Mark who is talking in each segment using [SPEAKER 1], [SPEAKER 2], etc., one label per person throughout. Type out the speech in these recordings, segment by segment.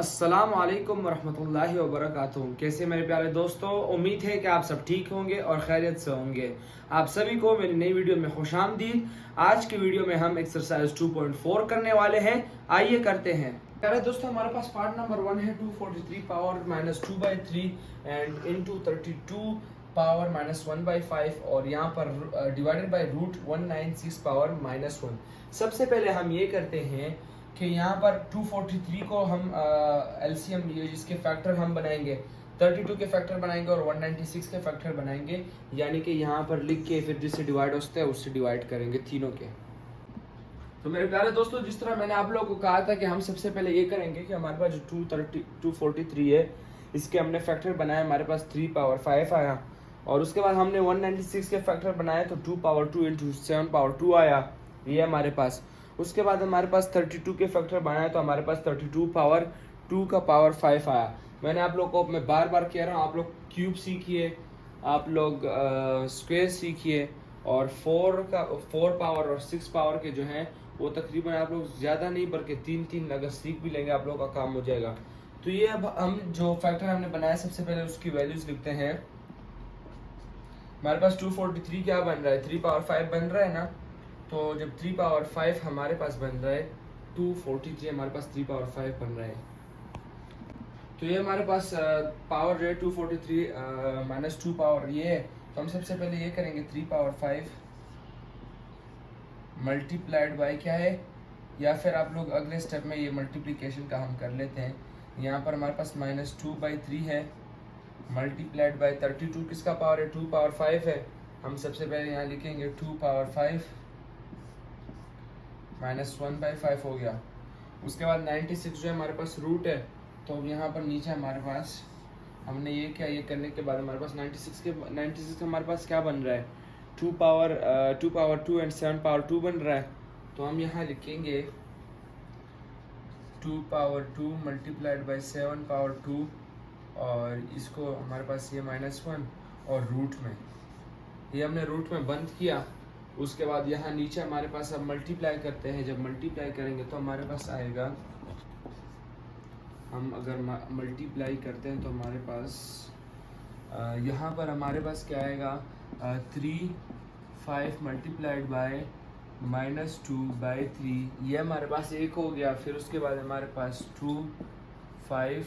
[SPEAKER 1] अस्सलाम वालेकुम वरहमतुल्लाहि वबरकातुहू। कैसे मेरे प्यारे दोस्तों, उम्मीद है कि आप सब ठीक होंगे और खैरियत से होंगे। आप सभी को मेरी नई वीडियो में खुशामदीद। आज की वीडियो में हम एक्सरसाइज 2.4 करने वाले हैं। आइए करते हैं। प्यारे दोस्तों, हमारे पास पार्ट नंबर 1 है 243 power minus 2/3 and into 32 power minus 1/5 और यहाँ पर divided by root 196 power minus 1। सबसे पहले हम ये करते हैं कि यहाँ पर 243 को हम एलसीएम लिए, जिसके फैक्टर हम बनाएंगे 32 के फैक्टर बनाएंगे और 196 के फैक्टर बनाएंगे, यानी कि यहाँ पर लिख के फिर जिससे डिवाइड होता है उससे डिवाइड करेंगे तीनों के। तो मेरे प्यारे दोस्तों, जिस तरह मैंने आप लोगों को कहा था कि हम सबसे पहले ये करेंगे कि हमारे पास जो 243 है इसके हमने फैक्टर बनाया, हमारे पास 3 पावर 5 आया और उसके बाद हमने 196 के फैक्टर बनाए तो 2 पावर 2 इंटू 7 पावर 2 आया, ये हमारे पास। उसके बाद हमारे पास 32 के फैक्टर बनाए तो हमारे पास 32 पावर 2 का पावर 5 आया। मैंने आप लोग को मैं बार बार कह रहा हूँ, आप लोग क्यूब सीखिए, आप लोग स्क्वायर सीखिए और 4 पावर और 6 पावर के जो हैं वो तकरीबन आप लोग ज़्यादा नहीं बल्कि 3 अगर सीख भी लेंगे आप लोग का काम हो जाएगा। तो ये अब हम जो फैक्टर हमने बनाया सबसे पहले उसकी वैल्यूज लिखते हैं। हमारे पास 243 क्या बन रहा है, 3 पावर 5 बन रहा है ना। तो जब 3 पावर 5 हमारे पास बन रहा है, 243 हमारे पास 3 पावर 5 बन रहा है। तो ये हमारे पास पावर जो है 243 माइनस 2 पावर ये है। तो हम सबसे पहले ये करेंगे 3 पावर 5 मल्टीप्लाइड बाय क्या है, या फिर आप लोग अगले स्टेप में ये मल्टीप्लिकेशन का हम कर लेते हैं। यहाँ पर हमारे पास -2/3 है मल्टीप्लाइड बाय 32 किसका पावर है, 2 पावर 5 है। हम सबसे पहले यहाँ लिखेंगे 2 पावर 5 माइनस 1/5 हो गया। उसके बाद 96 जो है हमारे पास रूट है, तो यहाँ पर नीचे हमारे पास हमने ये क्या, ये करने के बाद हमारे पास 96 हमारे पास क्या बन रहा है, 2 पावर 2 एंड 7 पावर 2 बन रहा है। तो हम यहाँ लिखेंगे 2 पावर 2 मल्टीप्लाइड बाई 7 पावर 2 और इसको हमारे पास ये -1 और रूट में ये हमने रूट में बंद किया। उसके बाद यहाँ नीचे हमारे पास अब मल्टीप्लाई करते हैं। जब मल्टीप्लाई करेंगे तो हमारे पास आएगा, हम अगर मल्टीप्लाई करते हैं तो हमारे पास यहाँ पर हमारे पास क्या आएगा, 5 मल्टीप्लाइड बाय -2/3 ये हमारे पास एक हो गया। फिर उसके बाद हमारे पास 5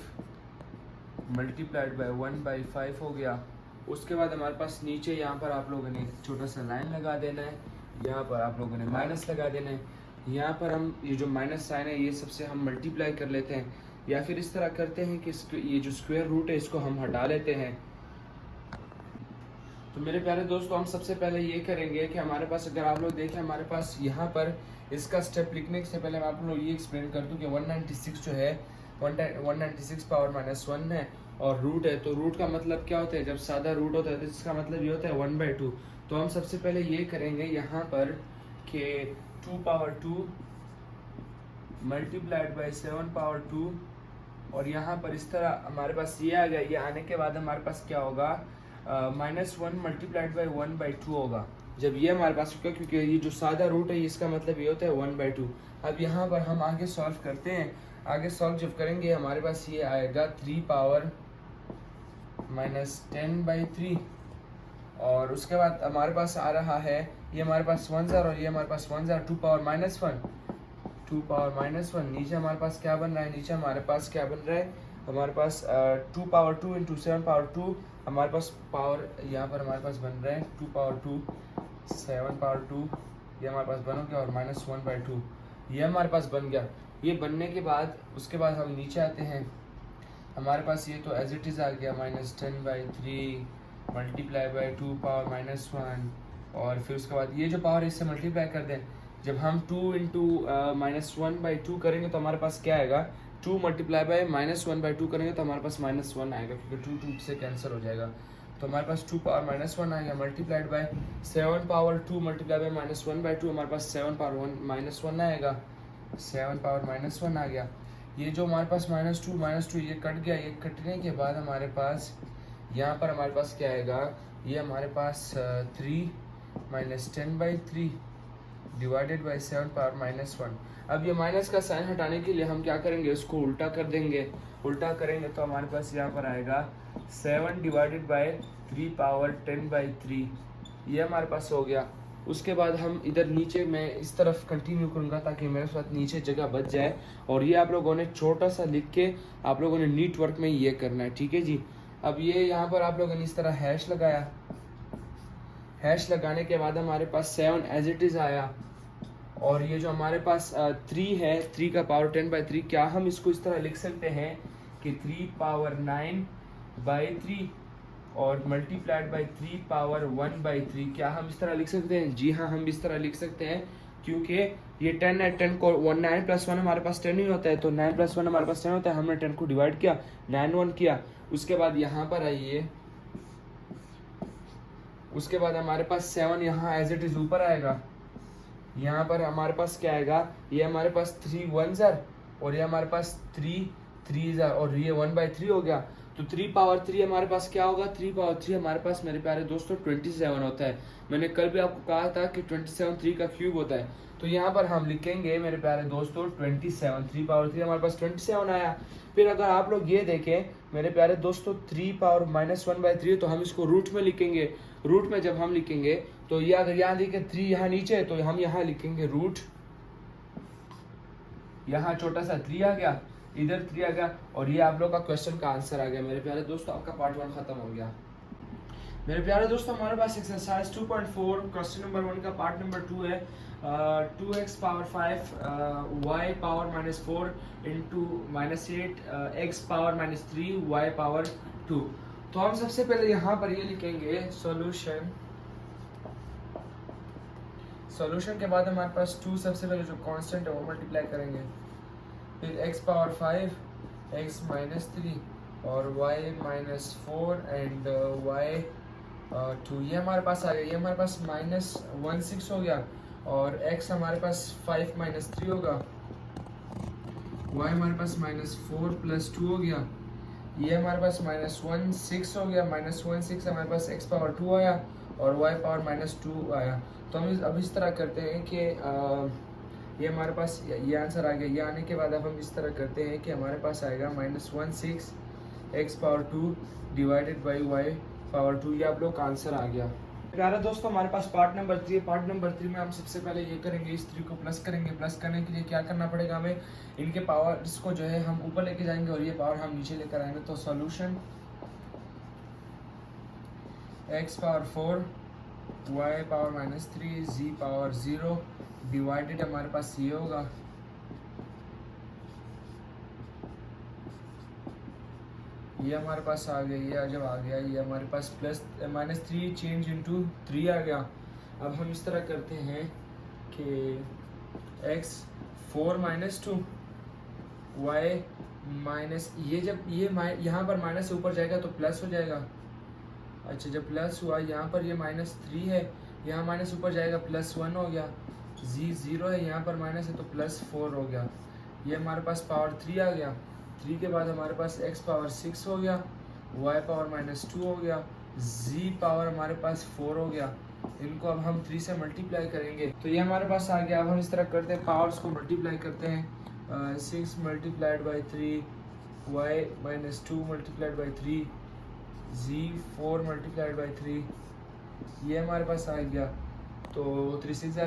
[SPEAKER 1] मल्टीप्लाइड बाय 1/5 हो गया। उसके बाद हमारे पास नीचे यहाँ पर आप लोगों ने एक छोटा सा लाइन लगा देना है, यहाँ पर आप लोगों ने माइनस लगा देना है। यहाँ पर हम ये जो माइनस साइन है ये सबसे हम मल्टीप्लाई कर लेते हैं, या फिर इस तरह करते हैं कि ये जो स्क्वायर रूट है इसको हम हटा लेते हैं। तो मेरे प्यारे दोस्तों, हम सबसे पहले ये करेंगे कि हमारे पास अगर आप लोग देखें हमारे पास यहाँ पर इसका स्टेप लिखने से पहले मैं आप लोग ये एक्सप्लेन कर दूँ कि 196 जो है 196 पावर -1 है और रूट है। तो रूट का मतलब क्या होता है, जब सादा रूट होता है तो इसका मतलब ये होता है 1/2। तो हम सबसे पहले ये करेंगे यहाँ पर कि 2 पावर 2 मल्टीप्लाइड बाई 7 पावर 2 और यहाँ पर इस तरह हमारे पास ये आ गया। ये आने के बाद हमारे पास क्या होगा, -1 मल्टीप्लाइड बाई 1/2 होगा जब ये हमारे पास होगा, क्योंकि ये जो सादा रूट है इसका मतलब ये होता है 1/2। अब यहाँ पर हम आगे सॉल्व करते हैं। आगे सॉल्व जब करेंगे हमारे पास ये आएगा 3 पावर -10/3 और उसके बाद हमारे पास आ रहा है ये हमारे पास 1 और ये हमारे पास 1 2 पावर -1 नीचे हमारे पास क्या बन रहा है, नीचे हमारे पास क्या बन रहा है, हमारे पास 2 पावर 2 इंटू 7 पावर 2 हमारे पास पावर यहाँ पर हमारे पास बन रहा है 2 पावर 2 7 पावर 2 ये हमारे पास बन गया और -1/2 ये हमारे पास बन गया। ये बनने के बाद उसके बाद हम नीचे आते हैं, हमारे पास ये तो एज इट इज़ आ गया -10/3 मल्टीप्लाई बाई 2 पावर -1 और फिर उसके बाद ये जो पावर इससे मल्टीप्लाई कर दें। जब हम 2 इंटू -1/2 करेंगे तो हमारे पास क्या आएगा, 2 मल्टीप्लाई बाई -1/2 करेंगे तो हमारे पास -1 आएगा, क्योंकि 2 से कैंसिल हो जाएगा। तो हमारे पास 2 पावर -1 आएगा multiplied by 7 power 2 multiply by -1/2 हमारे पास 7 पावर -1 आएगा, 7 पावर -1 आ गया। ये जो हमारे पास -2 ये कट गया। ये कटने के बाद हमारे पास यहाँ पर हमारे पास क्या आएगा, ये हमारे पास 3 -10/3 डिवाइडेड बाई 7 पावर -1। अब ये माइनस का साइन हटाने के लिए हम क्या करेंगे, इसको उल्टा कर देंगे। उल्टा करेंगे तो हमारे पास यहाँ पर आएगा 7 डिवाइडेड बाय 3 पावर 10/3, ये हमारे पास हो गया। उसके बाद हम इधर नीचे मैं इस तरफ कंटिन्यू करूँगा ताकि मेरे साथ नीचे जगह बच जाए, और ये आप लोगों ने छोटा सा लिख के आप लोगों ने नीट वर्क में ये करना है, ठीक है जी। अब ये यहाँ पर आप लोगों ने इस तरह हैश लगाया, हैश लगाने के बाद हमारे पास 7 एज इट इज़ आया, और ये जो हमारे पास 3 है, 3 का पावर 10/3, क्या हम इसको इस तरह लिख सकते हैं कि 3 पावर 9/3 और मल्टीप्लाइड बाई 3 पावर 1/3, क्या हम इस तरह लिख सकते हैं? जी हाँ, हम इस तरह लिख सकते हैं, क्योंकि ये 10 है, 10 को 9 + 1 हमारे पास 10 ही होता है, तो 9 + 1 हमारे पास 10 होता है। हमने 10 को डिवाइड किया, 9 1 किया। उसके बाद यहाँ पर आइए, उसके बाद हमारे पास 7 यहाँ एज इट इज़ ऊपर आएगा। यहाँ पर हमारे पास क्या आएगा, ये हमारे पास 3 1s और ये हमारे पास 3 3s और ये 1/3 हो गया। तो 3 पावर 3 हमारे पास क्या होगा, 3 पावर 3 हमारे पास मेरे प्यारे दोस्तों 27 होता है। मैंने कल भी आपको कहा था कि 27 3 का क्यूब होता है। तो यहाँ पर हम लिखेंगे मेरे प्यारे दोस्तों 27, 3 पावर 3 हमारे पास 27 आया। फिर अगर आप लोग ये देखें मेरे प्यारे दोस्तों 3 पावर -1/3, तो हम इसको रूट में लिखेंगे। रूट में जब हम लिखेंगे तो ये अगर यहाँ लिखे 3 यहाँ नीचे है, तो हम यहाँ लिखेंगे रूट, यहाँ छोटा सा 3 आ गया, इधर 3 आ गया, और ये आप लोग का क्वेश्चन का आंसर आ गया। मेरे प्यारे दोस्तों आपका पार्ट 1 खत्म हो गया। मेरे प्यारे दोस्तों हमारे पास एक्सरसाइज 2.4 क्वेश्चन नंबर 1 का पार्ट नंबर 2 है। 2x power 5 y power -4 into -8 x power -3 y power 2। तो हम सबसे पहले यहाँ पर ये लिखेंगे सॉल्यूशन। सॉल्यूशन के बाद हमारे पास 2 सबसे पहले जो कांस्टेंट है वो मल्टीप्लाई करेंगे, फिर x पावर 5 x -3 और y -4 एंड y 2, ये हमारे पास आ गया। ये हमारे पास -16 हो गया, और x हमारे पास 5 -3 होगा, y हमारे पास -4 + 2 हो गया, ये हमारे पास -16 हो गया। -16 हमारे पास x पावर 2 आया और y पावर -2 आया। तो हम अब इस तरह करते हैं कि ये हमारे पास ये आंसर आ गया। ये आने के बाद अब हम इस तरह करते हैं कि हमारे पास आएगा -16 x power 2 divided by y power 2, ये आप लोग का आंसर आ गया। प्यारे दोस्तों हमारे पास पार्ट नंबर 3 है। पार्ट नंबर 3 में हम सबसे पहले ये करेंगे, इस 3 को प्लस करेंगे। प्लस करने के लिए क्या करना पड़ेगा हमें, इनके पावर्स को जो है हम ऊपर लेके जाएंगे और ये पावर हम नीचे लेकर आएंगे। तो solution x power 4 y power -3 z power 0 divided हमारे पास ये होगा, ये हमारे पास आ गया। ये जब आ गया ये हमारे पास -3 चेंज इनटू 3 आ गया। अब हम इस तरह करते हैं कि x 4 -2 y माइनस, ये जब ये यहाँ पर माइनस से ऊपर जाएगा तो प्लस हो जाएगा। अच्छा, जब प्लस हुआ यहाँ पर ये -3 है, यहाँ माइनस ऊपर जाएगा +1 हो गया। z 0 है, यहाँ पर माइनस है तो +4 हो गया। ये हमारे पास पावर 3 आ गया। 3 के बाद हमारे पास x पावर 6 हो गया, y पावर -2 हो गया, z पावर हमारे पास 4 हो गया। इनको अब हम 3 से मल्टीप्लाई करेंगे तो ये हमारे पास आ गया। अब हम इस तरह करते हैं, पावर्स को मल्टीप्लाई करते हैं। 6 multiplied by 3, y -2 multiplied by 3, z 4 multiplied by 3, ये हमारे पास आ गया। तो 3 6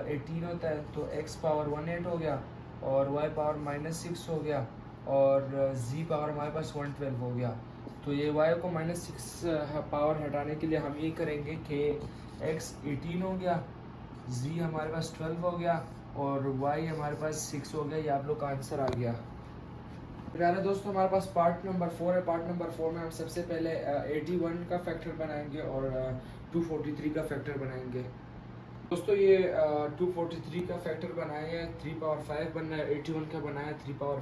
[SPEAKER 1] 18 होता है, तो x पावर 18 हो गया और y पावर -6 हो गया और z पावर हमारे पास 112 हो गया। तो ये y को -6 पावर हटाने के लिए हम ये करेंगे कि x 18 हो गया, z हमारे पास 12 हो गया और y हमारे पास 6 हो गया। ये आप लोग का आंसर आ गया। प्यारे दोस्तों हमारे पास पार्ट नंबर 4 है। पार्ट नंबर 4 में हम सबसे पहले 81 का फैक्टर बनाएंगे और 243 का फैक्टर बनाएंगे। दोस्तों ये 243 का फैक्टर बनाया है, 3 पावर 5 बन रहा है, 81 का बनाया 3 पावर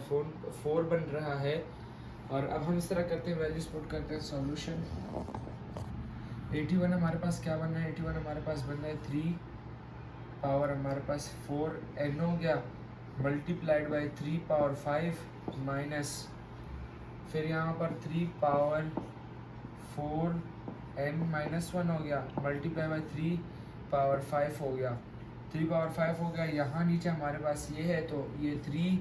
[SPEAKER 1] 4 बन रहा है। और अब हम इस तरह करते हैं, वैल्यूज पुट करते हैं। सॉल्यूशन 81 हमारे पास क्या बन रहा है, 81 हमारे पास बन रहा है 3 पावर हमारे पास 4n हो गया, मल्टीप्लाइड बाई 3 पावर 5 माइनस, फिर यहाँ पर 3 पावर 4n -1 हो गया, मल्टीप्लाई बाई 3 पावर 5 हो गया। 3 पावर 5 हो गया। यहाँ नीचे हमारे पास ये है तो ये 3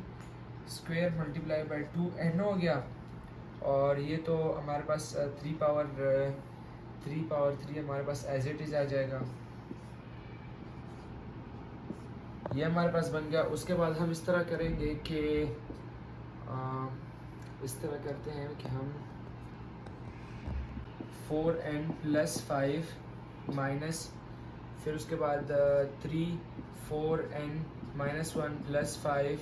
[SPEAKER 1] स्क्वायर मल्टीप्लाई बाई 2n हो गया। और ये तो हमारे पास 3 पावर 3 हमारे पास एज इट इज़ आ जाएगा। ये हमारे पास बन गया। उसके बाद हम इस तरह करेंगे कि इस तरह करते हैं कि हम 4n प्लस 5 माइनस, फिर उसके बाद 3 4n minus 1 plus 5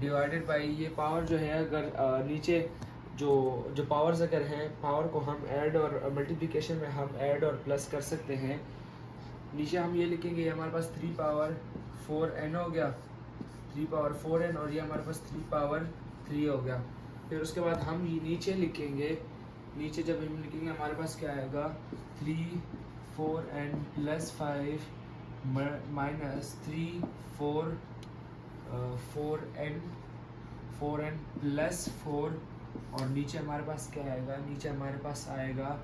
[SPEAKER 1] divided by, ये पावर जो है अगर नीचे जो पावर्स अगर हैं, पावर को हम ऐड और मल्टीप्लिकेशन में हम ऐड और प्लस कर सकते हैं। नीचे हम ये लिखेंगे, हमारे पास 3 पावर 4n हो गया, 3 पावर 4n, और ये हमारे पास 3 पावर 3 हो गया। फिर उसके बाद हम ये नीचे लिखेंगे, नीचे जब हम लिखेंगे हमारे पास क्या आएगा, 3 4n plus 5 minus 3 4n plus 4, और नीचे हमारे पास क्या आएगा, नीचे हमारे पास आएगा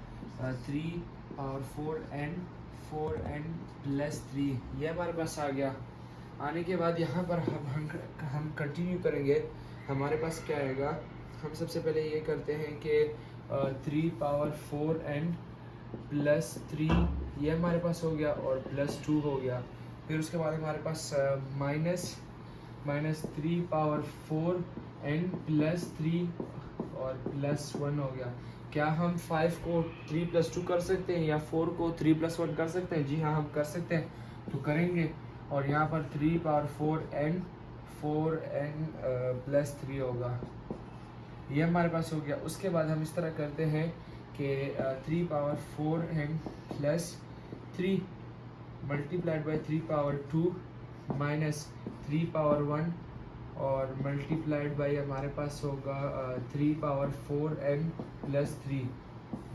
[SPEAKER 1] 3 पावर 4n प्लस 3। ये हमारे पास आ गया। आने के बाद यहाँ पर हम कंटिन्यू करेंगे। हमारे पास क्या आएगा, हम सबसे पहले ये करते हैं कि 3 पावर 4n प्लस 3 ये हमारे पास हो गया और प्लस 2 हो गया। फिर उसके बाद हमारे पास माइनस 3 पावर 4n प्लस 3 और प्लस 1 हो गया। क्या हम 5 को 3 प्लस 2 कर सकते हैं या 4 को 3 प्लस 1 कर सकते हैं? जी हाँ, हम कर सकते हैं, तो करेंगे। और यहाँ पर 3 पावर 4n प्लस 3 होगा, ये हमारे पास हो गया। उसके बाद हम इस तरह करते हैं कि 3 power 4n plus 3 multiplied by 3 power 2 minus 3 power 1 और मल्टीप्लाइड बाई हमारे पास होगा 3 power 4n plus 3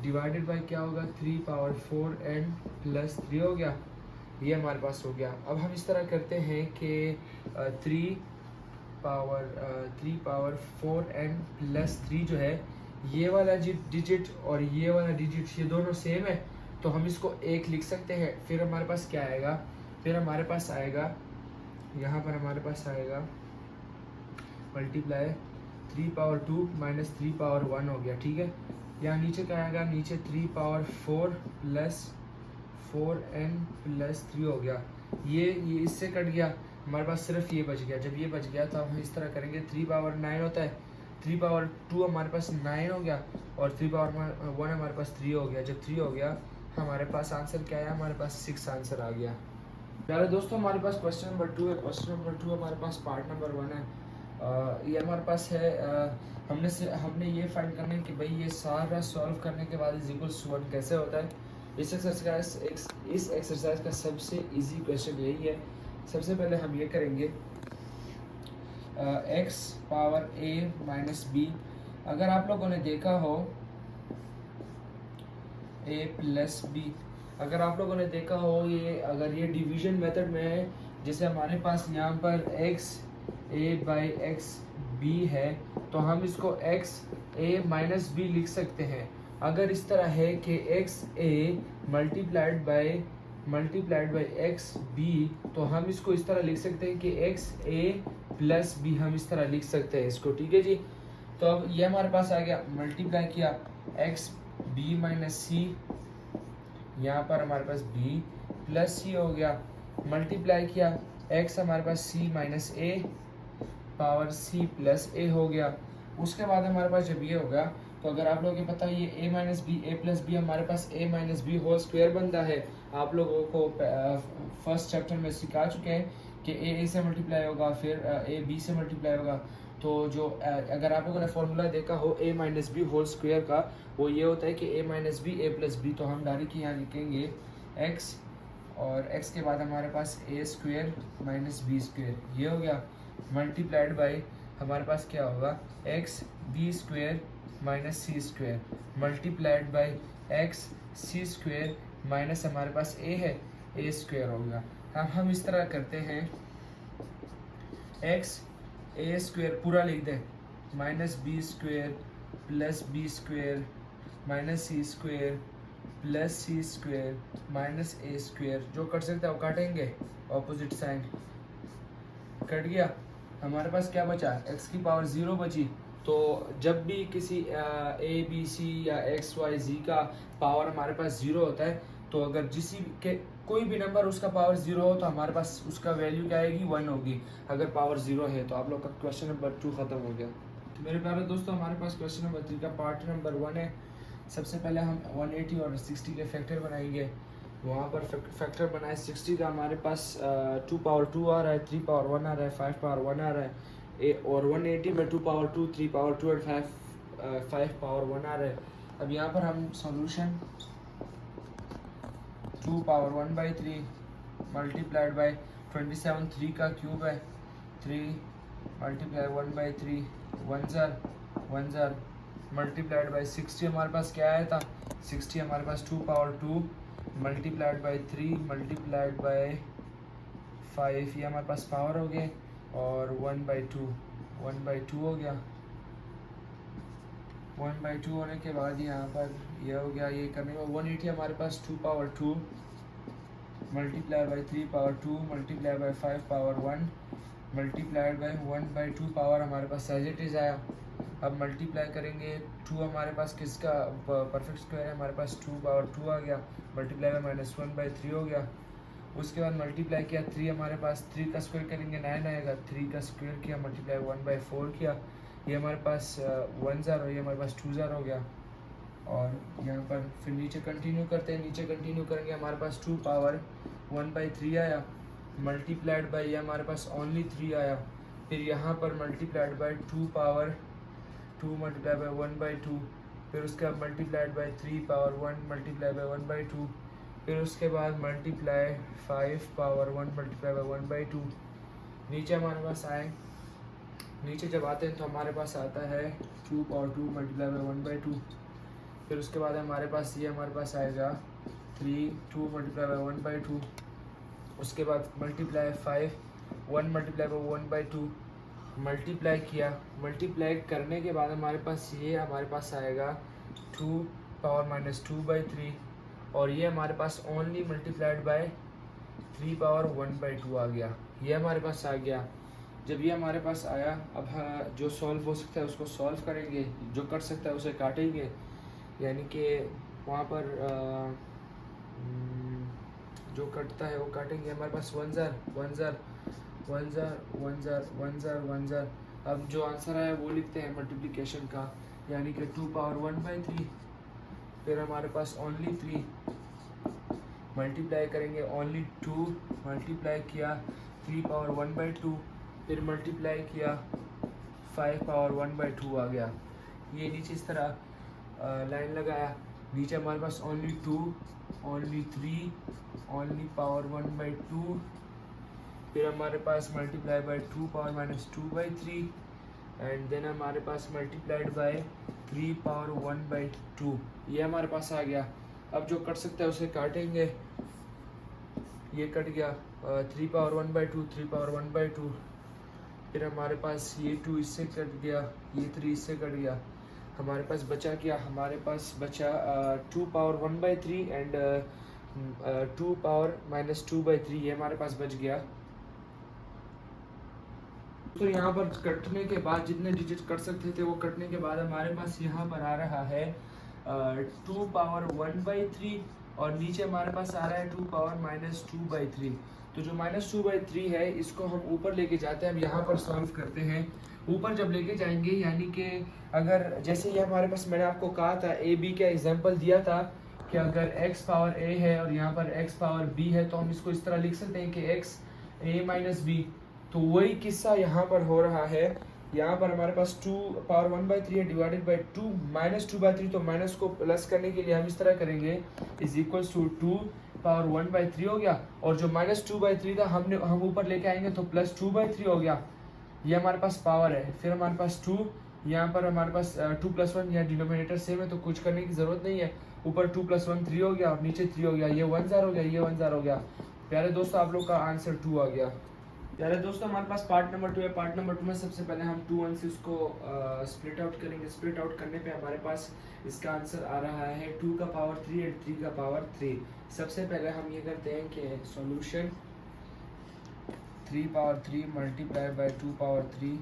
[SPEAKER 1] divided by क्या होगा, 3 पावर 4n प्लस 3 हो गया। ये हमारे पास हो गया। अब हम इस तरह करते हैं कि 3 पावर 4n प्लस 3 जो है, ये वाला डिजिट और ये वाला डिजिट ये दोनों सेम है, तो हम इसको 1 लिख सकते हैं। फिर हमारे पास क्या आएगा, फिर हमारे पास आएगा, यहाँ पर हमारे पास आएगा मल्टीप्लाई 3 पावर 2 माइनस 3 पावर 1 हो गया, ठीक है। यहाँ नीचे क्या आएगा, नीचे 3 पावर 4 प्लस 4n प्लस 3 हो गया। ये इससे कट गया, हमारे पास सिर्फ ये बच गया। जब ये बच गया तो हम इस तरह करेंगे, 3 पावर 9 होता है, 3 पावर 2 हमारे पास 9 हो गया और 3 पावर 1 हमारे पास 3 हो गया। जब 3 हो गया हमारे पास आंसर क्या आया, हमारे पास 6 आंसर आ गया। प्यारे दोस्तों, हमारे पास क्वेश्चन नंबर 2 है। क्वेश्चन नंबर 2 हमारे पास पार्ट नंबर 1 है। ये हमारे पास है, हमने ये फाइंड करना है कि भाई ये सारा सॉल्व करने के बाद इक्वल्स 1 कैसे होता है। इस एक्सरसाइज का सबसे इजी क्वेश्चन यही है। सबसे पहले हम ये करेंगे x power a minus b। अगर आप लोगों ने देखा हो a प्लस b, अगर आप लोगों ने देखा हो ये, अगर ये डिवीजन मेथड में है, जैसे हमारे पास यहाँ पर x a by x b है, तो हम इसको x a माइनस b लिख सकते हैं। अगर इस तरह है कि x a multiplied by x b, तो हम इसको इस तरह लिख सकते हैं कि x a प्लस b, हम इस तरह लिख सकते हैं इसको, ठीक है जी। तो अब ये हमारे पास आ गया, मल्टीप्लाई किया x b माइनस सी, यहाँ पर हमारे पास b प्लस सी हो गया, मल्टीप्लाई किया x हमारे पास c minus a power c plus a हो गया। उसके बाद हमारे पास जब ये होगा, तो अगर आप लोगों को पता है ये a minus b a plus b, हमारे पास a minus b whole square बनता है। आप लोगों को फर्स्ट चैप्टर में सिखा चुके हैं कि a से मल्टीप्लाई होगा, फिर a b से मल्टीप्लाई होगा। तो जो अगर आप लोगों ने फॉर्मूला देखा हो a minus b whole square का, वो ये होता है कि a minus b a plus b. तो हम डायरेक्ट यहाँ लिखेंगे x, और x के बाद हमारे पास a square minus B square, ये हो गया, मल्टीप्लाइड बाई हमारे पास क्या होगा, x b square minus C square, multiplied by x c square minus हमारे पास a है, a स्क्वायर होगा। हम इस तरह करते हैं, x a स्क्वायर पूरा लिख दें, minus B square plus B square minus C square plus C square minus A square, जो कट सकता है वो काटेंगे, ऑपोजिट साइन कट गया। हमारे पास क्या बचा, x की पावर 0 बची। तो जब भी किसी ए बी सी या एक्स वाई जी का पावर हमारे पास 0 होता है, तो अगर कोई भी नंबर उसका पावर 0 हो तो हमारे पास उसका वैल्यू क्या आएगी, 1 होगी अगर पावर 0 है। तो आप लोग का क्वेश्चन नंबर 2 ख़त्म हो गया। तो मेरे प्यारे दोस्तों, हमारे पास क्वेश्चन नंबर 3 का पार्ट नंबर 1 है। सबसे पहले हम 180 और 60 के फैक्टर बनाएंगे। वहाँ पर फैक्टर बनाए 60 का, हमारे पास 2 पावर 2 आ रहा है, 3 पावर 1 आ रहा है, 5 पावर 1 आ रहा है, और 180 में 2 पावर 2, 3 पावर 2 और 5 पावर 1 आ रहा है। अब यहाँ पर हम सॉल्यूशन 2 पावर 1/3 मल्टीप्लाइड बाई 27, 3 का क्यूब है, 3 मल्टीप्लाई 1/3 1 ज़र मल्टीप्लाइड बाई 60 हमारे पास क्या आया था, 60 हमारे पास 2 power 2 multiplied by 3 multiplied by 5, ये हमारे पास पावर हो गए, और 1/2 हो गया। 1/2 होने के बाद यहाँ पर यह हो गया। ये करने में 180 हमारे पास 2 power 2 multiply by 3 power 2 multiply by 5 power 1 multiplied by 1/2 power हमारे पास एज इट इज़ आया। अब मल्टीप्लाई करेंगे 2 हमारे पास किसका परफेक्ट स्क्वायर है, हमारे पास 2 पावर 2 आ गया, मल्टीप्लाई बाई -1/3 हो गया। उसके बाद मल्टीप्लाई किया 3 हमारे पास, 3 का स्क्वायर करेंगे 9 आएगा, 3 का स्क्वायर किया मल्टीप्लाई 1/4 किया, ये हमारे पास 1 ज़र और ये हमारे पास 2 ज़र हो गया। और यहाँ पर फिर नीचे कंटिन्यू करते हैं, नीचे कंटिन्यू करेंगे हमारे पास 2 पावर 1/3 आया, मल्टीप्लाइड बाई ये हमारे पास ओनली 3 आया। फिर यहाँ पर multiplied by 2 power 2 multiply by 1/2, फिर उसके बाद multiplied by 3 power 1 multiply by 1/2, फिर उसके बाद मल्टीप्लाई 5 पावर 1 मल्टीप्लाई बाई 1/2। नीचे हमारे पास आए, नीचे जब आते हैं तो हमारे पास आता है 2 पावर 2 मल्टीप्लाई बाई 1/2, फिर उसके बाद हमारे पास ये हमारे पास आएगा 2 मल्टीप्लाई बाई 1/2, उसके बाद मल्टीप्लाई 5 1 मल्टीप्लाई बाई 1/2 मल्टीप्लाई किया। मल्टीप्लाई करने के बाद हमारे पास ये हमारे पास आएगा 2 पावर -2/3, और ये हमारे पास ओनली मल्टीप्लाइड बाय 3 पावर 1/2 आ गया, ये हमारे पास आ गया। जब ये हमारे पास आया, अब जो सॉल्व हो सकता है उसको सॉल्व करेंगे, जो कट सकता है उसे काटेंगे, यानी कि वहाँ पर जो कटता है वो काटेंगे। हमारे पास 1 ज़र। अब जो आंसर आया वो लिखते हैं मल्टीप्लिकेशन का, यानी कि 2 पावर 1/3, फिर हमारे पास ओनली 3 मल्टीप्लाई करेंगे, ओनली 2 मल्टीप्लाई किया 3 पावर 1/2, फिर मल्टीप्लाई किया 5 पावर 1/2 आ गया। ये नीचे इस तरह लाइन लगाया, नीचे हमारे पास ओनली 2 ओनली 3 ओनली पावर 1/2, फिर हमारे पास multiply by 2 power -2/3, and then हमारे पास मल्टीप्लाइड बाय 3 पावर 1/2, ये हमारे पास आ गया। अब जो कट सकता है उसे काटेंगे, ये कट गया 3 पावर 1/2 3 पावर 1/2, फिर हमारे पास ये 2 इससे कट गया, ये 3 इससे कट गया, हमारे पास बचा क्या, हमारे पास बचा 2 पावर 1/3 एंड 2 पावर -2/3, ये हमारे पास बच गया। तो यहाँ पर कटने के बाद जितने डिजिट कट सकते थे वो कटने के बाद हमारे पास यहाँ पर आ रहा है 2 पावर 1/3, और नीचे हमारे पास आ रहा है 2 पावर -2/3। तो जो -2/3 है इसको हम ऊपर लेके जाते हैं। अब यहाँ पर सॉल्व करते हैं, ऊपर जब लेके जाएंगे, यानी कि अगर जैसे ये हमारे पास मैंने आपको कहा था ए बी का एग्जांपल दिया था कि अगर x पावर a है और यहाँ पर x पावर b है, तो हम इसको इस तरह लिख सकते हैं कि x a - b। तो वही किस्सा यहाँ पर हो रहा है। यहाँ पर हमारे पास 2 पावर 1/3 है डिवाइडेड बाई 2 -2/3, तो माइनस को प्लस करने के लिए हम इस तरह करेंगे, इज इक्वल्स टू 2 पावर 1/3 हो गया, और जो -2/3 था हम ऊपर लेके आएंगे तो +2/3 हो गया, ये हमारे पास पावर है। फिर हमारे पास 2, यहाँ पर हमारे पास 2 + 1, यहाँ डिनोमिनेटर सेम है तो कुछ करने की ज़रूरत नहीं है, ऊपर 2 + 1 3 हो गया और नीचे 3 हो गया, ये 1 ज़र हो गया, ये 1 ज़र हो गया। प्यारे दोस्तों, आप लोग का आंसर 2 आ गया। यार दोस्तों हमारे पास पार्ट नंबर 2 है। पार्ट नंबर 2 में सबसे पहले हम 2 1 को स्प्लिट आउट करेंगे। स्प्लिट आउट करने पे हमारे पास इसका आंसर आ रहा है 2 का पावर 3 एंड 3 का पावर 3। सबसे पहले हम ये करते हैं कि solution 3 power 3 multiply by 2 power 3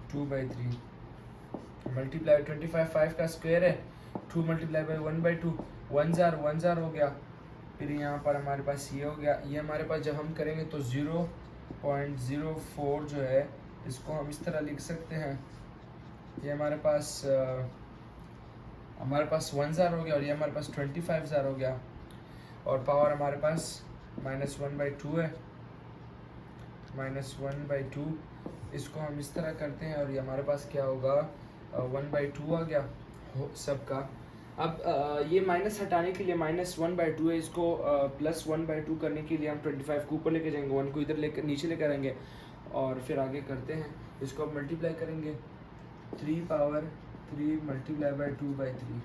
[SPEAKER 1] 2/3 multiply 25 5 का स्क्वायर है 2 मल्टीप्लाई बाय 1/2 1 जार हो गया। फिर यहाँ पर हमारे पास ये हो गया। ये हमारे पास जब हम करेंगे तो 0.04 जो है इसको हम इस तरह लिख सकते हैं। ये हमारे पास 1 जार हो गया और ये हमारे पास 25 जार हो गया। और पावर हमारे पास -1/2 है, -1/2 इसको हम इस तरह करते हैं और ये हमारे पास क्या होगा 1/2 आ गया सबका। अब ये माइनस हटाने के लिए -1/2 है, इसको +1/2 करने के लिए हम 25 को ऊपर लेके जाएंगे, 1 को इधर लेकर नीचे लेकर आएंगे और फिर आगे करते हैं। इसको अब मल्टीप्लाई करेंगे 3 power 3 multiply by 2/3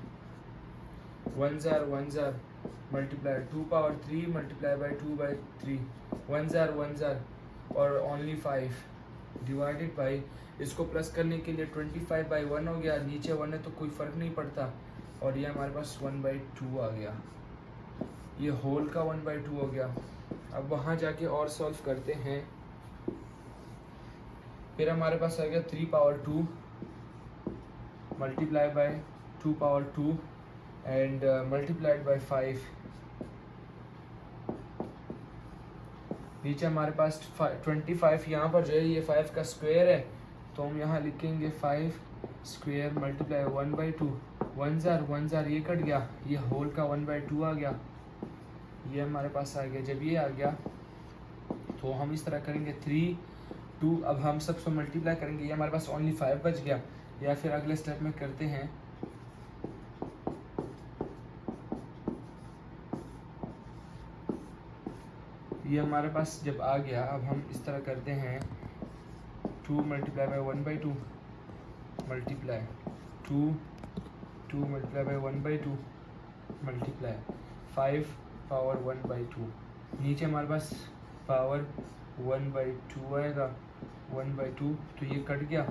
[SPEAKER 1] 1 jar multiply 2 power 3 multiply by 2/3 1 jar और ओनली 5 डिवाइडेड बाई, इसको प्लस करने के लिए 25/1 हो गया। नीचे 1 है तो कोई फ़र्क नहीं पड़ता और ये हमारे पास 1/2 आ गया। ये होल का 1/2 हो गया। अब वहाँ जाके और सॉल्व करते हैं। फिर हमारे पास आ गया 3 power 2 multiply by 2 power 2 and multiplied by 5। नीचे हमारे पास 25 यहाँ पर जो है ये 5 का स्क्वायर है तो हम यहाँ लिखेंगे 5 स्क्वायर मल्टीप्लाई 1/2 1 जार ये कट गया, ये होल का 1/2 आ गया। ये हमारे पास आ गया। जब ये आ गया तो हम इस तरह करेंगे 3 2। अब हम सबको मल्टीप्लाई करेंगे। ये हमारे पास ओनली 5 बच गया। या फिर अगले स्टेप में करते हैं ये हमारे पास जब आ गया। अब हम इस तरह करते हैं 2 multiply by 1/2 multiply 2 multiply by 1/2 multiply 5 power 1/2। नीचे हमारे पास पावर 1/2 आएगा 1/2 तो ये कट गया।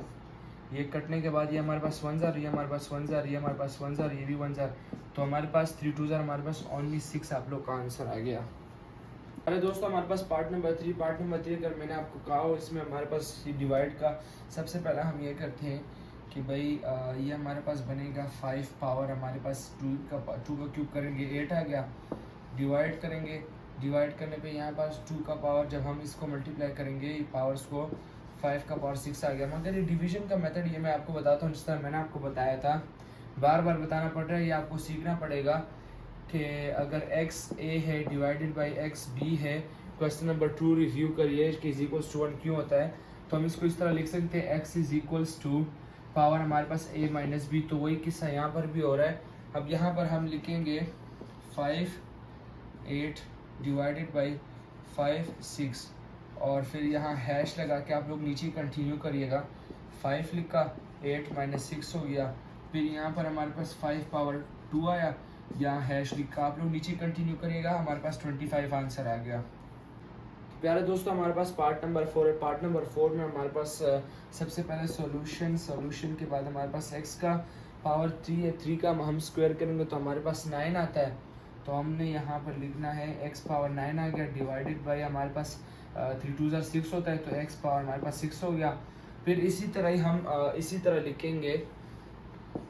[SPEAKER 1] ये कटने के बाद ये हमारे पास 1 जार, ये हमारे पास 1 जार, ये हमारे पास 1 जार, ये भी 1 जार। तो हमारे पास 3 2 जार हमारे पास ओनली 6 आप लोग का आंसर आ गया। अरे दोस्तों हमारे पास पार्ट नंबर 3 अगर मैंने आपको कहा हो इसमें हमारे पास डिवाइड का सबसे पहला हम ये करते हैं कि भाई ये हमारे पास बनेगा 5 पावर हमारे पास 2 का क्यूब करेंगे 8 आ गया। डिवाइड करेंगे, डिवाइड करने पे यहाँ पास 2 का पावर जब हम इसको मल्टीप्लाई करेंगे पावर्स को 5 का पावर 6 आ गया। मगर ये डिवीजन का मेथड ये मैं आपको बताता हूँ जिस तरह मैंने आपको बताया था। बार बार बताना पड़ रहा है, ये आपको सीखना पड़ेगा कि अगर x a है डिवाइडेड बाई x b है। क्वेश्चन नंबर 2 रिव्यू करिए कि इज इक्वल्स टू 1 क्यों होता है। तो हम इसको इस तरह लिख सकते हैं x is equals to power हमारे पास a माइनस b। तो वही किस्सा यहाँ पर भी हो रहा है। अब यहाँ पर हम लिखेंगे 5 8 डिवाइडेड बाई 5 6 और फिर यहाँ हैश लगा के आप लोग नीचे कंटिन्यू करिएगा। 5 लिखा 8 माइनस 6 हो गया। फिर यहाँ पर हमारे पास 5 पावर 2 आया, यहाँ हैश लिखा। आप लोग नीचे कंटिन्यू करिएगा। हमारे पास 25 आंसर आ गया। प्यारे दोस्तों हमारे पास पार्ट नंबर 4 है। पार्ट नंबर 4 में हमारे पास सबसे पहले सॉल्यूशन के बाद हमारे पास x का पावर 3 है। 3 का हम स्क्वायर करेंगे तो हमारे पास 9 आता है। तो हमने यहाँ पर लिखना है x पावर 9 आ गया डिवाइडेड बाई हमारे पास 3 2 6 होता है तो x पावर हमारे पास 6 हो गया। फिर इसी तरह ही हम इसी तरह लिखेंगे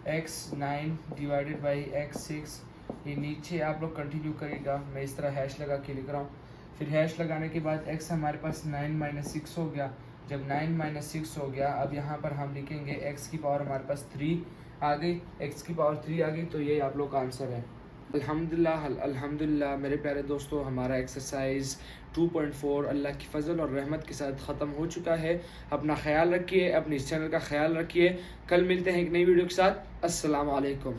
[SPEAKER 1] x 9 डिवाइडेड बाई x 6। ये नीचे आप लोग कंटिन्यू करिएगा। मैं इस तरह हैश लगा के लिख रहा हूँ। फिर हैश लगाने के बाद x हमारे पास 9 माइनस 6 हो गया। जब 9 माइनस 6 हो गया अब यहाँ पर हम लिखेंगे x की पावर हमारे पास 3 आ गई। x की पावर 3 आ गई तो ये आप लोग का आंसर है। अल्हम्दुलिल्लाह मेरे प्यारे दोस्तों हमारा एक्सरसाइज 2.4 अल्लाह की फ़ज़ल और रहमत के साथ ख़त्म हो चुका है। अपना ख्याल रखिए, अपने इस चैनल का ख्याल रखिए। कल मिलते हैं एक नई वीडियो के साथ। अस्सलाम वालेकुम।